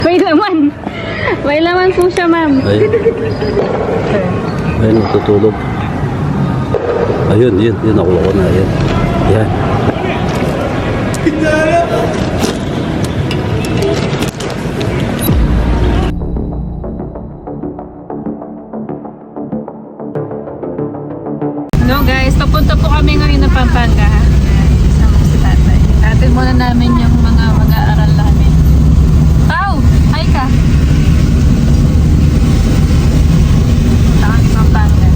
May laman. May laman po siya, ma'am. Ayun. Ayun, natutulog. Ayun, yun. Yun, nakuha ko na. Ayun. Yan. Hello guys, papunta po kami ngayon ng Pampanga. Kasama si tatay. Atin muna namin yung mga mag-aaral namin. Pao! Ay ka! Punta kami Pampanga.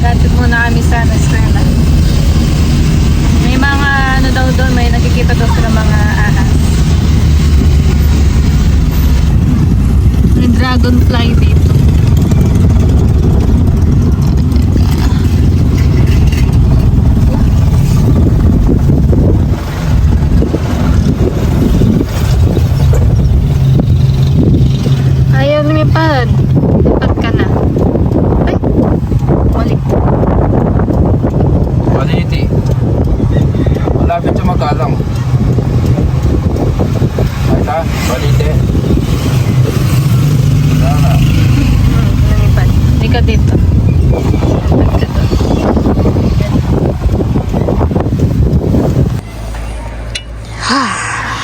Gatid muna kami sa eskwela. May mga ano daw doon, may nakikita daw sila mga ahas. May dragonfly dito. Ayaw lumipad. Lipad ka na. Ay! Balik. Maliti. Malapit sa magalang. Ata, maliti. Sana. Lumipad. Hindi ka dito. Lipad ka doon.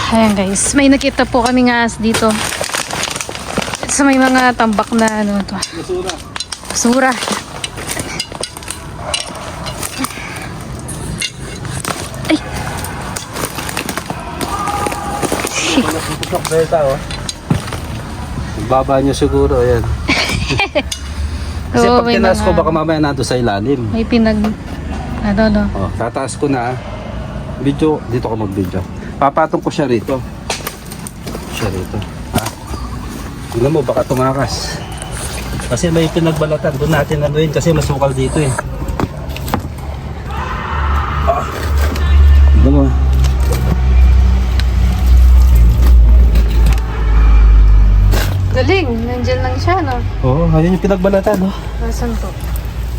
Ayan guys. May nakita po kami nga dito. Sa may mga tambak na ano to. Basura. Basura. Ay. Putok beta, oh. Baba nyo siguro, ayan. Kasi Oo, pag may tinaas ko, mga- baka mamaya nando sa ilalim. May pinag... Ano, no? Oh, tataas ko na. Video, dito ko mag-video. Papatong ko siya rito. Siya rito. Ha? Tingnan mo, baka tumakas. Kasi may pinagbalatan. Doon natin anuin kasi masukal dito eh. Ah. Tingnan mo. Galing. Nandyan lang siya, no? Oo, ayun yung pinagbalatan, no? Nasaan to?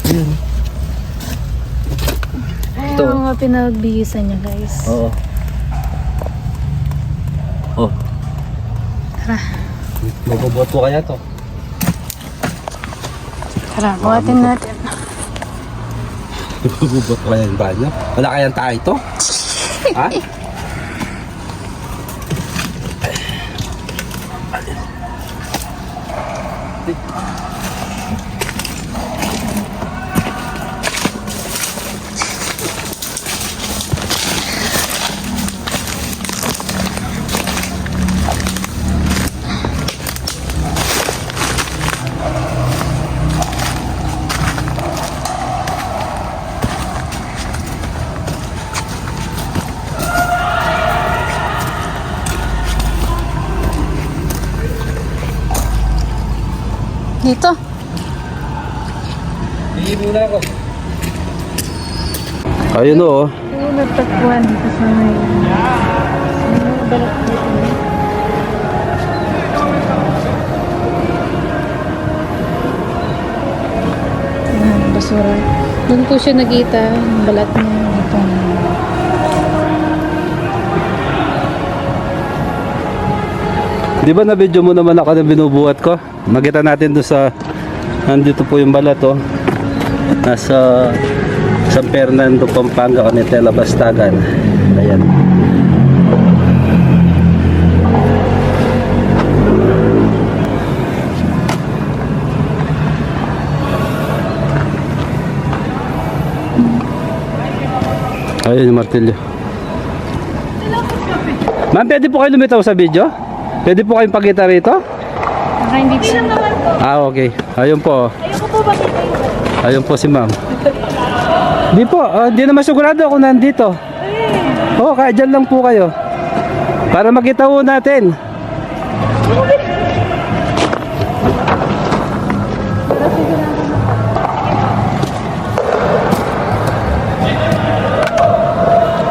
Ayun. Ay, Ito. yung mga pinagbihisan niya, guys. Oo. Oh. Tara. Mabubuhat ko kaya to. Tara, buhatin natin. Mabubuhat ko kaya yung banyo. Wala kayang tayo ito? Ha? Dito. Hihimo na ako. Ayun o. Yung nagtagpuan dito sa may... Balak dito. Ayan, basura. Doon po siya nakita. Yung balat niya. Ito. Di ba na-video mo naman ako na binubuhat ko? Makita natin doon sa... Nandito po yung balat oh. Nasa... San Fernando, Pampanga, Onetela, Bastagan. Ayan. Ayun yung martilyo. Ma'am, pwede po kayo lumitaw sa video? Pwede po kayong pakita rito? Baka hindi po. Ah, okay. Ayun po. Ayoko po bakit kayo. Ayun po si ma'am. Di po, di naman sigurado ako nandito. Oo, kaya dyan lang po kayo. Para makita po natin.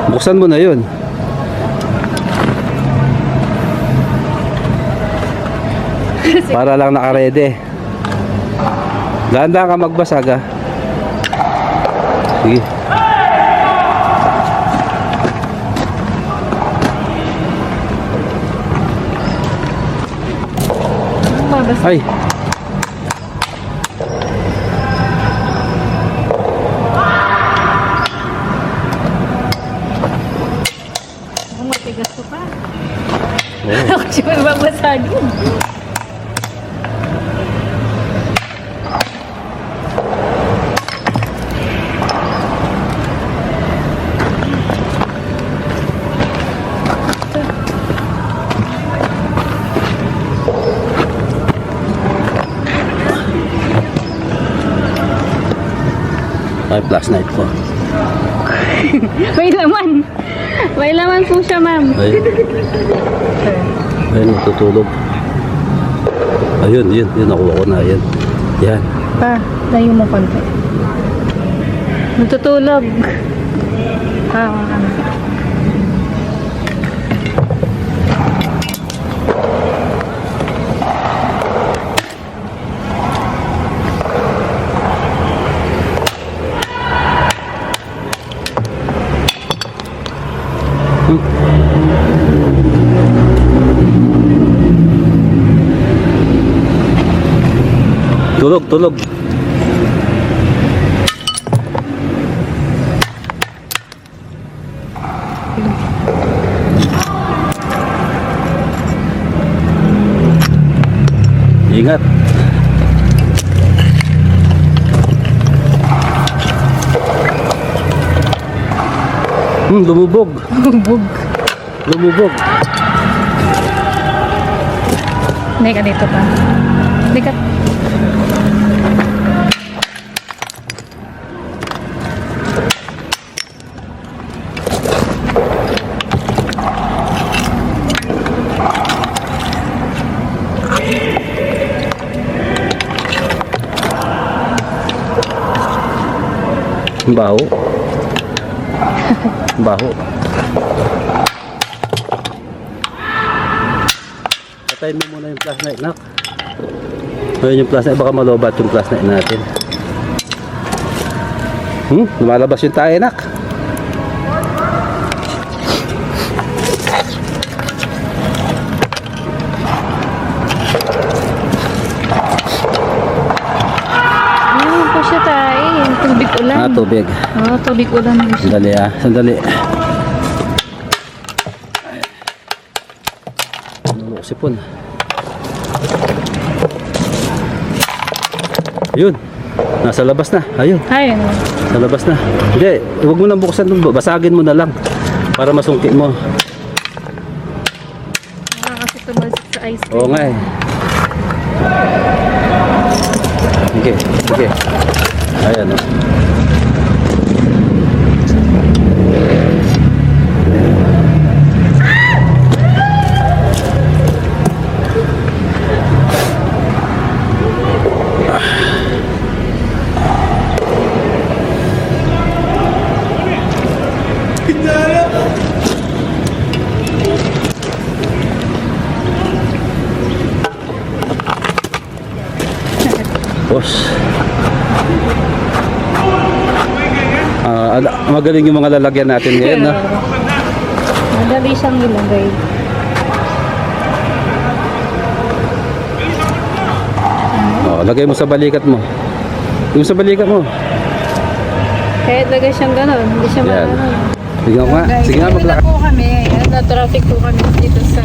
Buksan mo na yun. Para lang nakaredy. Dahan-dahan ka magbasag ha. Sige. Labas. Ay! Ang matigas ko pa. Oh. Actually, babasagin. Ay, plus night ko. May laman. May laman po siya, ma'am. Ay. Ayun, natutulog. Ayun, yun. Yun, nakuha ko na. Yan. Yan. Pa, layo mo konti. Natutulog. Ano. Tulog, tulog. Ingat. Lumubog. Bug. Lumubog. Hindi ka dito pa. Hindi ka. Baho. Baho. Patayin mo muna yung flashlight, nak. Ayun yung flashlight, baka malobat yung flashlight natin. Lumalabas yung tayo, nak. Ano po siya tayo? Tubig ulan. Tubig. Oo, tubig ulan mo siya. Sandali, sandali. Ano sipon? Ayun. Nasa labas na. Ayun. Ay, ano. Sa labas na. Hindi, huwag mo nang buksan dun. Basagin mo na lang. Para masungkit mo. Kasi tumalsik sa ice cream. Oo nga eh. Sige, sige. Ayan o. Boss. Magaling yung mga lalagyan natin ngayon, no? Madali siyang ilagay. Lagay mo sa balikat mo. Yung sa balikat mo. Kahit lagay siyang gano'n, hindi siya Yan. maano. Sige nga, sige nga maglakad. po kami, na traffic po kami dito sa